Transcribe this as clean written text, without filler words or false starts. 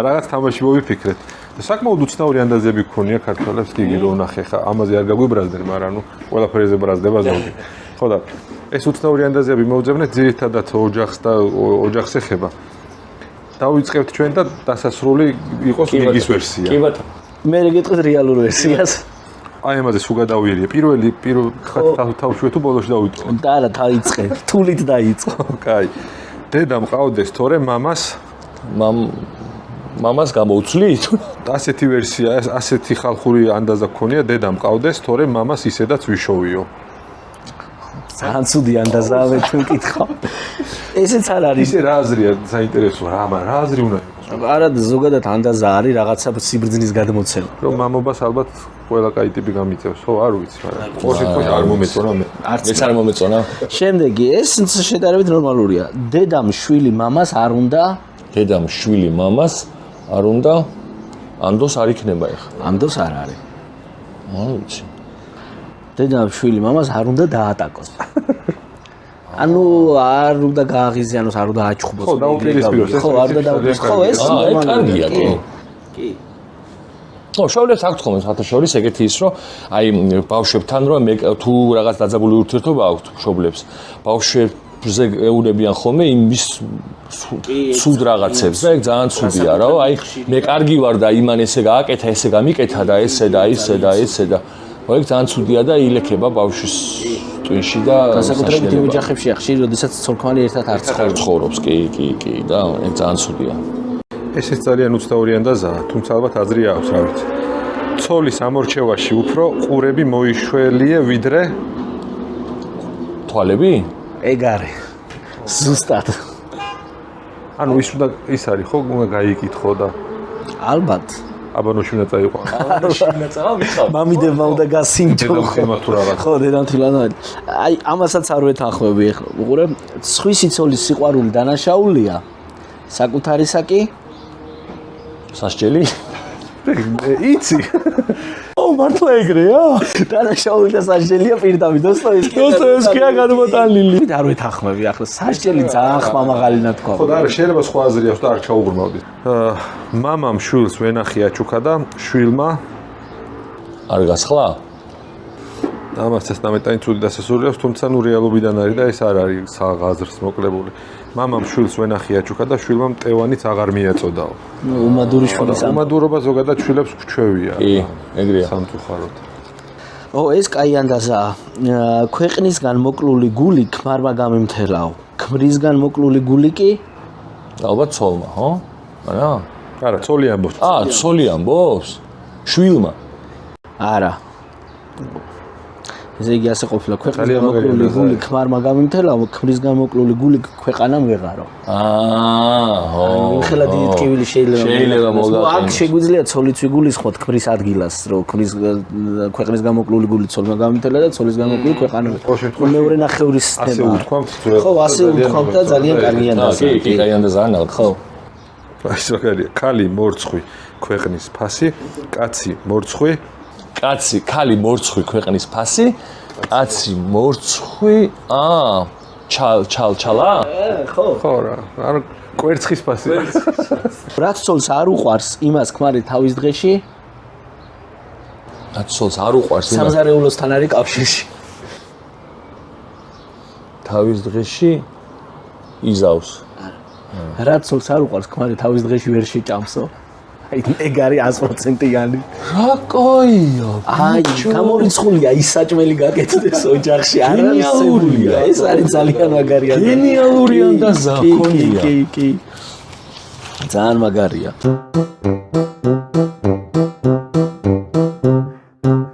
რაღაც თამაში მოვიფიქრეთ. საკმაოდ უცნაური ანდაზები გქონია ქართველებს, გიგი რო ნახე ხა, ამაზე არ გაგვიბრაზდნენ, მაგრამ ნუ ყველაფერზე ბრაზდება ზოგი. ხო და ეს უცნაური ანდაზები მოვძებნეთ ძირითადად ოჯახს და ოჯახს ეხება. დავიწყებთ ჩვენ და დასასრული იყოს გიგის ვერსია. კი ბატონო. მე გეტყვით რეალურ ვერსიას. აი ამაზე სულ გადავიერია. პირველ თავშუე თუ ბოლოში დავიწყო. და არა, დაიწყე. თულით დაიწყო. კაი. დედა მყავდეს, თორე მამას გამოუცლით? ასეთი ვერსია, ასეთი ხალხური ანდაზა გქონია, დედა მყავდეს, თორე მამას ისედაც ვიშოვიო. ძალიან ცუდი ანდაზაა მე თუ მკითხავ. ესეც არ არის. ისე რა აზრია საინტერესო რა, მაგრამ რა აზრი უნდა იყოს? არა, ზოგადად ანდაზა არის რაღაცა სიბრძნის გადმოცემა. რომ მამობას ალბათ ყველა კაი ტიპი გამიწევს, ხო, არ ვიცი, მაგრამ ყოველ შემთხვევაში არ მომეწონა მე. მეც არ მომეწონა. შემდეგი, ეს შედარებით ნორმალურია. დედამ შვილი მამას არ უნდა ანდოს არ იქნება ეხლა. ანდოს არ არის. არ ვიცი. დედამ შვილი მამას არ უნდა დაატაკოს. ანუ არ უნდა გააღიზიანოს, არ უნდა აჩხუბოს. ხო, დაუპირისპიროს. ხო, არ უნდა დაუპირისპიროს. ხო, ეს კარგია, კი. კი. ხო, შავლებს აქვთ ხოლმე საერთაშორის ეგეთი ის, რომ აი ბავშვებთან რომ თუ რაღაც დაძაბული ურთიერთობა აქვთ მშობლებს, ბავშვებზე ეუნებიან ხოლმე იმის სულ რაღაცებს და ეგ ძალიან ცუდია რა. აი მე კარგი ვარ და იმან ესე გააკეთა, ესე გამიკეთა და ესე და ისე და ესე და ეგ ძალიან ცუდია და ილექება ბავშვის ტვინში და განსაკუთრებით იმ ოჯახებშია ხშირი, როდესაც ცოლ-ქმარი ერთად არ ცხოვრობს. კი და ეგ ძალიან ცუდია. ესეც ძალიან უცნაური ანდაზაა, თუმცა ალბათ აზრი აქვს, რა ვიცი. ცოლის ამორჩევაში უფრო ყურები მოიშველიე ვიდრე თვალები? ეგ არის. ზუსტად. ანუ ის არის ხო, უნდა გაიკითხო და ალბათ. აბანოში უნდა წაიყო. მამიდებმა უნდა გასინჯო. ხო, დედამთილანა. აი, ამასაც არ ვეთანხმები ახლა. უყურე, სხვისი ცოლის სიყვარული დანაშაულია. საკუთარისა კი სასჯელი? იცი. ო, მართლა ეგრეა? დანაშაული და სასჯელია პირდაპირ დოსტოევსკია გადმოტანილი. არ ვეთანხმები ახლა. სასჯელი ძალიან ხმამაღალი თქვა. ხო და არა, შეიძლება სხვა აზრი აქვს და არ ჩაუღრმავდით. მამამ შვილს ვენახია ჩუქა და შვილმა არ გასხლა? ამას 19 წუთი დასასრული აქვს, თუმცა ნუ რეალობიდან არის და ეს არ არის საღაზრს მოკლებული. მამამ შვილს ვენახია ჩუქა და შვილმა მტევანიც აღარ მიაწოდაო. უმადური შვილის უმადურობა ზოგადად შვილებს გვჩვევია. კი, ეგრეა. სამწუხაროდ. ეს კაი ანდაზაა. ქვეყნისგან მოკლული გული ქმარმა გამიმთელაო. ქმრისგან მოკლული გული კი ალბათ ცოლმა, ხო? არა? არა, ცოლი ამბობს. ცოლი ამბობს? შვილმა? არა. ესე იგი ასე ყოფილა, ქვეყნისგან მოკლული გული ქმარმა გამიმთელაო, ქმრისგან მოკლული გული ქვეყანამ ვეღარო. ხო. მიხელა დიდი ტკივილი შეიძლება მოგაყენოს. აქ შეგვიძლია ცოლიც ვიგულისხმოთ ქმრის ადგილას, რომ ქვეყნისგან მოკლული გული ცოლმა გამიმთელა და ცოლისგან მოკლული ქვეყანამ. მეორე ნახევრის ასე სისტემა. უთქვამთ. ხო, ასე უთქვამთ და ძალიან კარგი ანდაზაა. კი, კაი ანდაზაა ნალ. ხო. ეს როგორია? ქალი მორცხვი ქვეყნის ფასი, კაცი მორცხვი ქალი მორცხვი ქვეყნის ფასი, კაცი მორცხვი, ჩალა? ხო რა, არ კვერცხის ფასი. რაც ცოლს არ უყვარს იმას ქმარი თავის დღეში, რაც ცოლს არ უყვარს იმას სამზარეულოსთან არის კავშირში. თავის დღეში იზავს. რაც ცოლს არ უყვარს ქმარი თავის დღეში ვერ შეჭამსო. აი, ეგ არის 100%-იანი. რა კოია? აი, გამორიცხულია ის საჭმელი გაკეთდეს ოჯახში. გენიალურია. ეს არის ძალიან მაგარი ანდაზა. გენიალური ანდაზა ქონია. კი. ძალიან მაგარია.